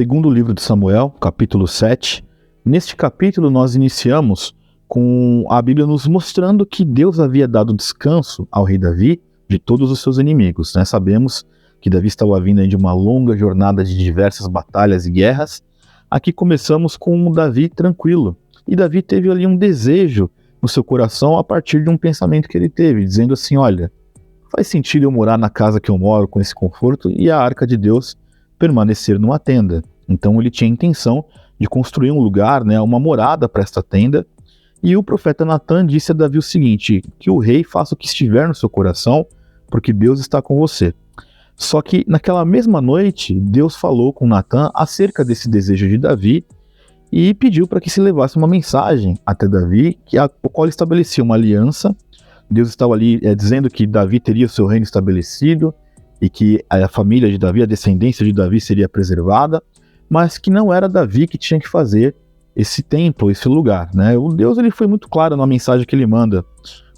Segundo livro de Samuel, capítulo 7. Neste capítulo nós iniciamos com a Bíblia nos mostrando que Deus havia dado descanso ao rei Davi de todos os seus inimigos, né? Sabemos que Davi estava vindo de uma longa jornada de diversas batalhas e guerras. Aqui começamos com um Davi tranquilo. E Davi teve ali um desejo no seu coração a partir de um pensamento que ele teve, dizendo assim: olha, faz sentido eu morar na casa que eu moro com esse conforto e a arca de Deus permanecer numa tenda. Então ele tinha a intenção de construir um lugar, né, uma morada para esta tenda. E o profeta Natan disse a Davi o seguinte: que o rei faça o que estiver no seu coração, porque Deus está com você. Só que naquela mesma noite, Deus falou com Natan acerca desse desejo de Davi e pediu para que se levasse uma mensagem até Davi, o qual estabelecia uma aliança. Deus estava ali dizendo que Davi teria o seu reino estabelecido e que a família de Davi, a descendência de Davi seria preservada, mas que não era Davi que tinha que fazer esse templo, esse lugar, né? O Deus ele foi muito claro na mensagem que ele manda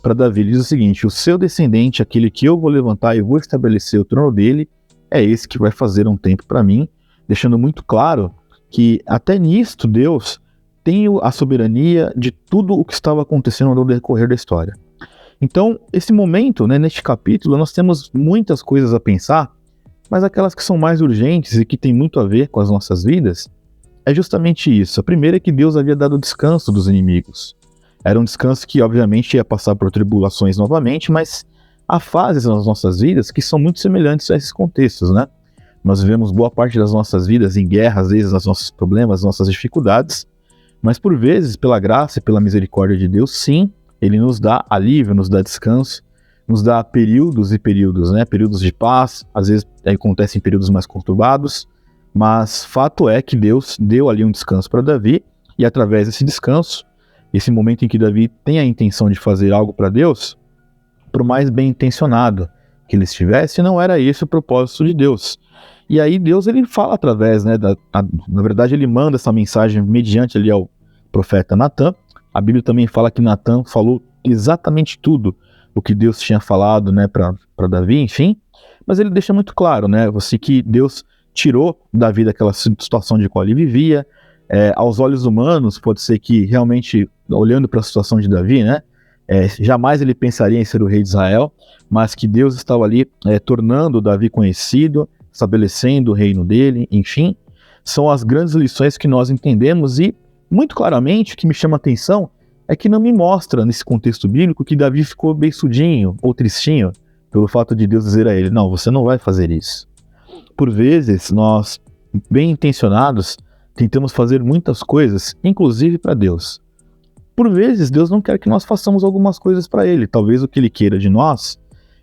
para Davi. Ele diz o seguinte: o seu descendente, aquele que eu vou levantar e vou estabelecer o trono dele, é esse que vai fazer um templo para mim, deixando muito claro que até nisto Deus tem a soberania de tudo o que estava acontecendo no decorrer da história. Então, esse momento, né, neste capítulo, nós temos muitas coisas a pensar, mas aquelas que são mais urgentes e que têm muito a ver com as nossas vidas, é justamente isso. A primeira é que Deus havia dado descanso dos inimigos. Era um descanso que, obviamente, ia passar por tribulações novamente, mas há fases nas nossas vidas que são muito semelhantes a esses contextos, né? Nós vivemos boa parte das nossas vidas em guerra, às vezes, nos nossos problemas, nossas dificuldades, mas por vezes, pela graça e pela misericórdia de Deus, sim, Ele nos dá alívio, nos dá descanso, nos dá períodos e períodos, né? Períodos de paz, às vezes acontecem períodos mais conturbados, mas fato é que Deus deu ali um descanso para Davi, e através desse descanso, esse momento em que Davi tem a intenção de fazer algo para Deus, por mais bem intencionado que ele estivesse, não era esse o propósito de Deus. E aí Deus ele fala através, né? Na verdade ele manda essa mensagem mediante ali ao profeta Natan. A Bíblia também fala que Natan falou exatamente tudo o que Deus tinha falado, né, para Davi, enfim. Mas ele deixa muito claro, né, que Deus tirou Davi daquela situação de qual ele vivia. Aos olhos humanos, pode ser que realmente, olhando para a situação de Davi, né, jamais ele pensaria em ser o rei de Israel, mas que Deus estava ali tornando Davi conhecido, estabelecendo o reino dele, enfim. São as grandes lições que nós entendemos e, muito claramente, o que me chama a atenção é que não me mostra, nesse contexto bíblico, que Davi ficou beiçudinho ou tristinho pelo fato de Deus dizer a ele: não, você não vai fazer isso. Por vezes, nós, bem intencionados, tentamos fazer muitas coisas, inclusive para Deus. Por vezes, Deus não quer que nós façamos algumas coisas para Ele. Talvez o que Ele queira de nós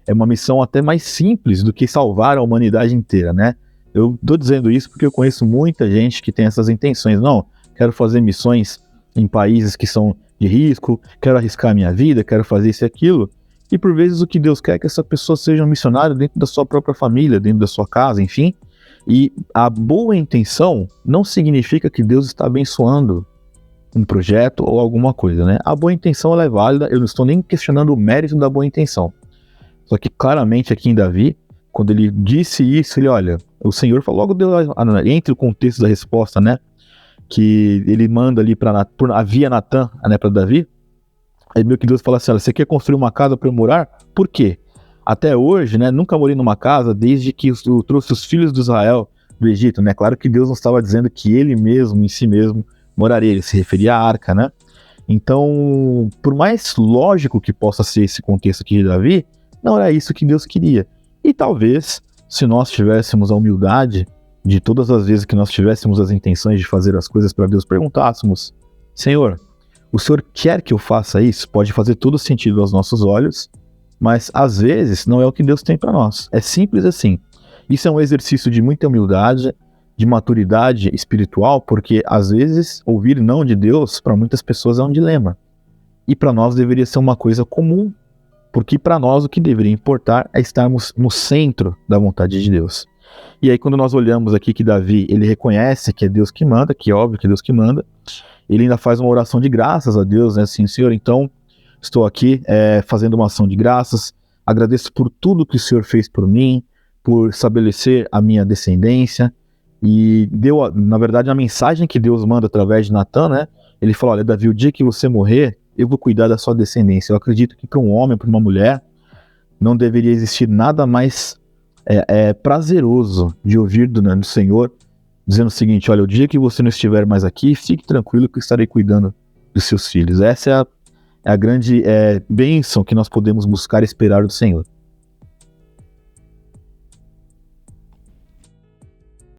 é uma missão até mais simples do que salvar a humanidade inteira, né? Eu estou dizendo isso porque eu conheço muita gente que tem essas intenções. Não, quero fazer missões em países que são de risco, quero arriscar a minha vida, quero fazer isso e aquilo. E por vezes o que Deus quer é que essa pessoa seja um missionário dentro da sua própria família, dentro da sua casa, enfim. E a boa intenção não significa que Deus está abençoando um projeto ou alguma coisa, né? A boa intenção ela é válida, eu não estou nem questionando o mérito da boa intenção. Só que claramente aqui em Davi, quando ele disse isso, ele, olha, o Senhor falou logo, entre o contexto da resposta, né? Que ele manda ali via Natan, né, para Davi. Aí meio que Deus fala assim: olha, você quer construir uma casa para eu morar? Por quê? Até hoje, né, nunca morei numa casa desde que eu trouxe os filhos de Israel do Egito, né? Claro que Deus não estava dizendo que ele mesmo, em si mesmo, moraria, ele se referia à arca, né? Então, por mais lógico que possa ser esse contexto aqui de Davi, não era isso que Deus queria. E talvez, se nós tivéssemos a humildade de todas as vezes que nós tivéssemos as intenções de fazer as coisas para Deus, perguntássemos: Senhor, o Senhor quer que eu faça isso? Pode fazer todo sentido aos nossos olhos, mas às vezes não é o que Deus tem para nós. É simples assim. Isso é um exercício de muita humildade, de maturidade espiritual, porque às vezes ouvir não de Deus para muitas pessoas é um dilema. E para nós deveria ser uma coisa comum, porque para nós o que deveria importar é estarmos no centro da vontade de Deus. E aí quando nós olhamos aqui que Davi, ele reconhece que é Deus que manda, que é óbvio que é Deus que manda, ele ainda faz uma oração de graças a Deus, né? Assim, Senhor, então estou aqui fazendo uma ação de graças, agradeço por tudo que o Senhor fez por mim, por estabelecer a minha descendência, E deu, na verdade, a mensagem que Deus manda através de Natan, né? Ele falou: olha, Davi, o dia que você morrer, eu vou cuidar da sua descendência. Eu acredito que para um homem, para uma mulher, não deveria existir nada mais prazeroso de ouvir do Senhor, dizendo o seguinte: olha, o dia que você não estiver mais aqui, fique tranquilo que eu estarei cuidando dos seus filhos. Essa é a grande bênção que nós podemos buscar e esperar do Senhor.